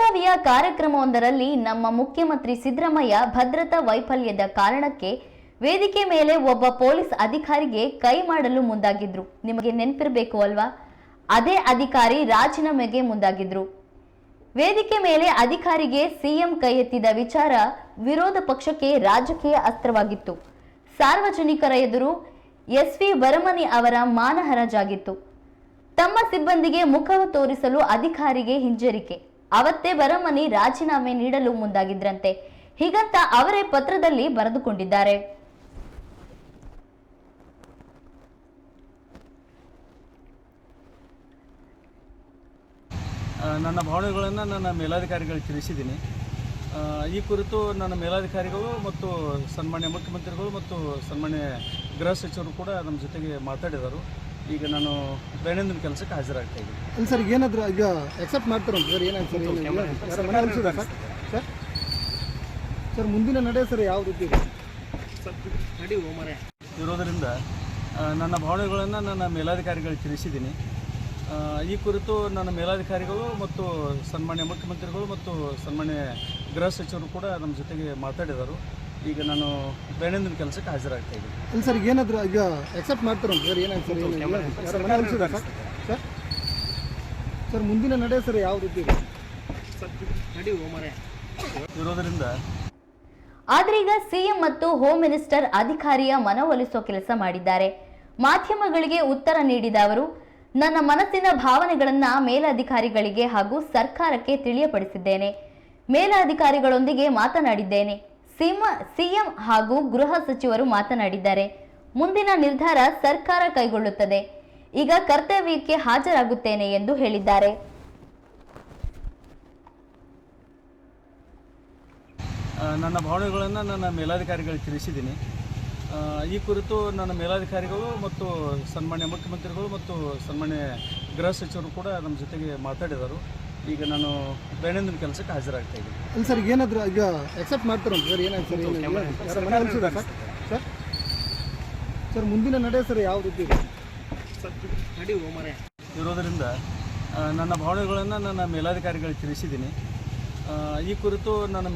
ಬೆಳಗಾವಿಯ ಕಾರ್ಯಕ್ರಮವೊಂದರಲ್ಲಿ ನಮ್ಮ ಮುಖ್ಯಮಂತ್ರಿ ಸಿದ್ದರಾಮಯ್ಯ ಭದ್ರತಾ ವೈಫಲ್ಯದ ಕಾರಣಕ್ಕೆ ವೇದಿಕೆ ಮೇಲೆ ಒಬ್ಬ ಪೊಲೀಸ್ ಅಧಿಕಾರಿಗೆ ಕೈ ಮಾಡಲು ಮುಂದಾಗಿದ್ರು. ನಿಮಗೆ ನೆನಪಿರಬೇಕು ಅಲ್ವಾ? ಅದೇ ಅಧಿಕಾರಿ ರಾಜೀನಾಮೆಗೆ ಮುಂದಾಗಿದ್ರು. ವೇದಿಕೆ ಮೇಲೆ ಅಧಿಕಾರಿಗೆ ಸಿಎಂ ಕೈ ಎತ್ತಿದ ವಿಚಾರ ವಿರೋಧ ಪಕ್ಷಕ್ಕೆ ರಾಜಕೀಯ ಅಸ್ತ್ರವಾಗಿತ್ತು. ಸಾರ್ವಜನಿಕರ ಎದುರು ಎಸ್ವಿ ಬರಮನಿ ಅವರ ಮಾನಹರಾಜಾಗಿತ್ತು. ತಮ್ಮ ಸಿಬ್ಬಂದಿಗೆ ಮುಖವು ತೋರಿಸಲು ಅಧಿಕಾರಿಗೆ ಹಿಂಜರಿಕೆ. ಅವತ್ತೇ ಬರಮನಿ ರಾಜೀನಾಮೆ ನೀಡಲು ಮುಂದಾಗಿದ್ರಂತೆ. ಹೀಗಂತ ಅವರೇ ಪತ್ರದಲ್ಲಿ ಬರೆದುಕೊಂಡಿದ್ದಾರೆ. ನನ್ನ ಭಾವನೆಗಳನ್ನು ನನ್ನ ಮೇಲಾಧಿಕಾರಿಗಳಿಗೆ ತಿಳಿಸಿದ್ದೀನಿ. ಈ ಕುರಿತು ನನ್ನ ಮೇಲಾಧಿಕಾರಿಗಳು ಮತ್ತು ಸನ್ಮಾನ್ಯ ಮುಖ್ಯಮಂತ್ರಿಗಳು ಮತ್ತು ಸನ್ಮಾನ್ಯ ಗೃಹ ಸಚಿವರು ಕೂಡ ನಮ್ಮ ಜೊತೆಗೆ ಮಾತಾಡಿದರು. ಈಗ ನಾನು ದೈನಂದಿನ ಕೆಲಸಕ್ಕೆ ಹಾಜರಾಗ್ತಾ ಇದ್ದೀನಿ. ಸರ್ ಏನಾದರೂ ಈಗ ಎಕ್ಸೆಪ್ಟ್ ಮಾಡ್ತಾರೆ ಸರ್? ಏನಾಗ್ತದೆ ಸರ್ ಮುಂದಿನ ನಡೆ ಸರ್ ಯಾವ ರೀತಿ ಇರೋದರಿಂದ ನನ್ನ ಭಾವನೆಗಳನ್ನು ನನ್ನ ಮೇಲಾಧಿಕಾರಿಗಳಿಗೆ ತಿಳಿಸಿದ್ದೀನಿ. ಈ ಕುರಿತು ನನ್ನ ಮೇಲಾಧಿಕಾರಿಗಳು ಮತ್ತು ಸನ್ಮಾನ್ಯ ಮುಖ್ಯಮಂತ್ರಿಗಳು ಮತ್ತು ಸನ್ಮಾನ್ಯ ಗೃಹ ಸಚಿವರು ಕೂಡ ನಮ್ಮ ಜೊತೆಗೆ ಮಾತಾಡಿದರು. ಈಗ ನಾನು ದೈನಂದಿನ ಕೆಲಸಕ್ಕೆ ಹಾಜರಾಗ್ತಾ ಇದ್ದೀನಿ. ಸರ್ ಏನಾದರೂ ಈಗ ಎಕ್ಸೆಪ್ಟ್ ಮಾಡ್ತಾರೆ ಸರ್? ಏನಾಗ್ತದೆ ಸರ್ ಮುಂದಿನ ನಡೆ ಸರ್ ಯಾವ ರೀತಿ ಇರೋದರಿಂದ ಆದ್ರೀಗ ಸಿಎಂ ಮತ್ತು ಹೋಮ್ ಮಿನಿಸ್ಟರ್ ಅಧಿಕಾರಿಯ ಮನವೊಲಿಸುವ ಕೆಲಸ ಮಾಡಿದ್ದಾರೆ. ಮಾಧ್ಯಮಗಳಿಗೆ ಉತ್ತರ ನೀಡಿದ ಅವರು, ನನ್ನ ಮನಸ್ಸಿನ ಭಾವನೆಗಳನ್ನ ಮೇಲಧಿಕಾರಿಗಳಿಗೆ ಹಾಗೂ ಸರ್ಕಾರಕ್ಕೆ ತಿಳಿಯಪಡಿಸಿದ್ದೇನೆ. ಮೇಲಧಿಕಾರಿಗಳೊಂದಿಗೆ ಮಾತನಾಡಿದ್ದೇನೆ. ಸಿಎಂ ಹಾಗೂ ಗೃಹ ಸಚಿವರು ಮಾತನಾಡಿದ್ದಾರೆ. ಮುಂದಿನ ನಿರ್ಧಾರ ಸರ್ಕಾರ ಕೈಗೊಳ್ಳುತ್ತದೆ. ಈಗ ಕರ್ತವ್ಯಕ್ಕೆ ಹಾಜರಾಗುತ್ತೇನೆ ಎಂದು ಹೇಳಿದ್ದಾರೆ. ನನ್ನ ಭಾವನೆಗಳನ್ನು ನನ್ನ ಮೇಲಾಧಿಕಾರಿಗಳಿಗೆ ತಿಳಿಸಿದ್ದೀನಿ. ಈ ಕುರಿತು ನನ್ನ ಮೇಲಾಧಿಕಾರಿಗಳು ಮತ್ತು ಸನ್ಮಾನ್ಯ ಮುಖ್ಯಮಂತ್ರಿಗಳು ಮತ್ತು ಸನ್ಮಾನ್ಯ ಗೃಹ ಸಚಿವರು ಕೂಡ ನಮ್ಮ ಜೊತೆಗೆ ಮಾತಾಡಿದರು. ಈಗ ನಾನು ದೈನಂದಿನ ಕೆಲಸಕ್ಕೆ ಹಾಜರಾಗ್ತಾ ಇದ್ದೀನಿ. ಸರ್ ಏನಾದರೂ ಈಗ ಎಕ್ಸೆಪ್ಟ್ ಮಾಡ್ತಾರೆ ಸರ್? ಏನಾಗ್ತದೆ ಸರ್ ಮುಂದಿನ ನಡೆ ಸರ್ ಯಾವ ರೀತಿ ಇರೋದರಿಂದ ನನ್ನ ಭಾವನೆಗಳನ್ನು ನನ್ನ ಮೇಲಾಧಿಕಾರಿಗಳಿಗೆ ತಿಳಿಸಿದ್ದೀನಿ. ಈ ಕುರಿತು ನನ್ನ